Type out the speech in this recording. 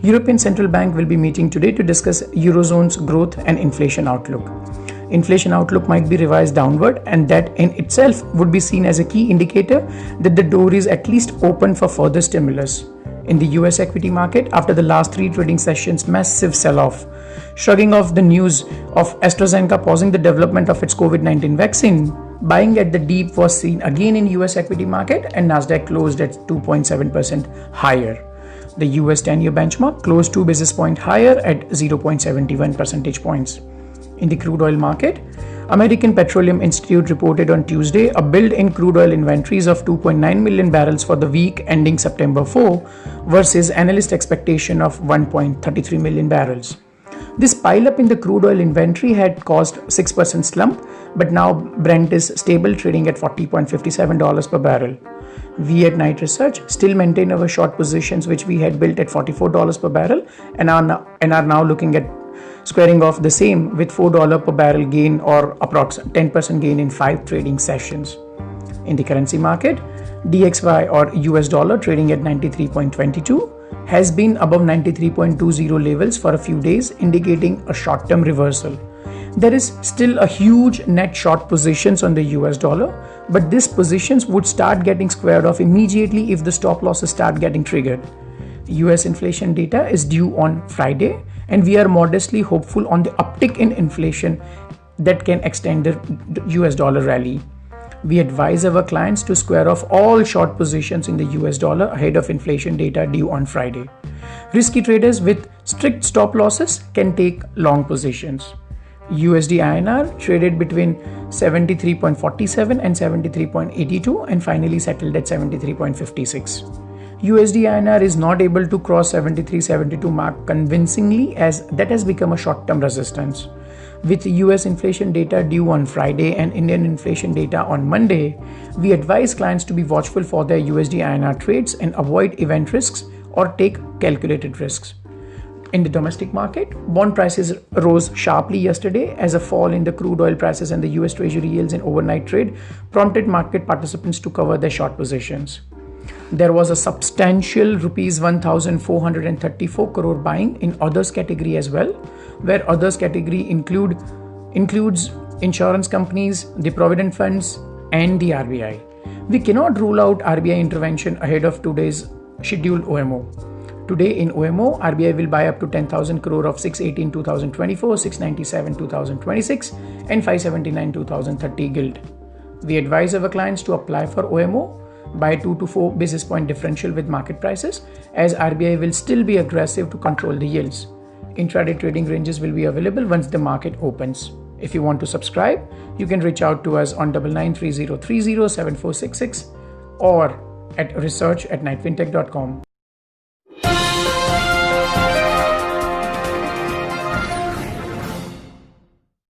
European Central Bank will be meeting today to discuss Eurozone's growth and inflation outlook. Inflation outlook might be revised downward, and that in itself would be seen as a key indicator that the door is at least open for further stimulus. In the US equity market, after the last 3 trading sessions' massive sell-off, shrugging off the news of AstraZeneca pausing the development of its COVID-19 vaccine, buying at the deep was seen again in US equity market, and Nasdaq closed at 2.7% higher. The US 10-year benchmark closed 2 basis points higher at 0.71 percentage points. In the crude oil market, American Petroleum Institute reported on Tuesday a build in crude oil inventories of 2.9 million barrels for the week ending September 4 versus analyst expectation of 1.33 million barrels. This pile-up in the crude oil inventory had caused 6% slump, but now Brent is stable, trading at $40.57 per barrel. We at Knight Research still maintain our short positions, which we had built at $44 per barrel, and are now looking at squaring off the same with $4 per barrel gain, or approximately 10% gain in 5 trading sessions. In the currency market, DXY or US dollar trading at 93.22 has been above 93.20 levels for a few days, indicating a short-term reversal. There is still a huge net short positions on the US dollar, but these positions would start getting squared off immediately if the stop losses start getting triggered. US inflation data is due on Friday, and we are modestly hopeful on the uptick in inflation that can extend the US dollar rally. We advise our clients to square off all short positions in the US dollar ahead of inflation data due on Friday. Risky traders with strict stop losses can take long positions. USD INR traded between 73.47 and 73.82 and finally settled at 73.56. USD INR is not able to cross 73.72 mark convincingly, as that has become a short-term resistance. With US inflation data due on Friday and Indian inflation data on Monday, we advise clients to be watchful for their USD INR trades and avoid event risks or take calculated risks. In the domestic market, bond prices rose sharply yesterday as a fall in the crude oil prices and the US Treasury yields in overnight trade prompted market participants to cover their short positions. There was a substantial rupees 1,434 crore buying in others category as well, where others category includes insurance companies, the provident funds, and the RBI. We cannot rule out RBI intervention ahead of today's scheduled OMO. Today in OMO, RBI will buy up to 10,000 crore of 618-2024, 697-2026, and 579-2030 gilt. We advise our clients to apply for OMO by 2 to 4 basis point differential with market prices, as RBI will still be aggressive to control the yields. Intraday trading ranges will be available once the market opens. If you want to subscribe, you can reach out to us on 9930307466 or at research@knightfintech.com.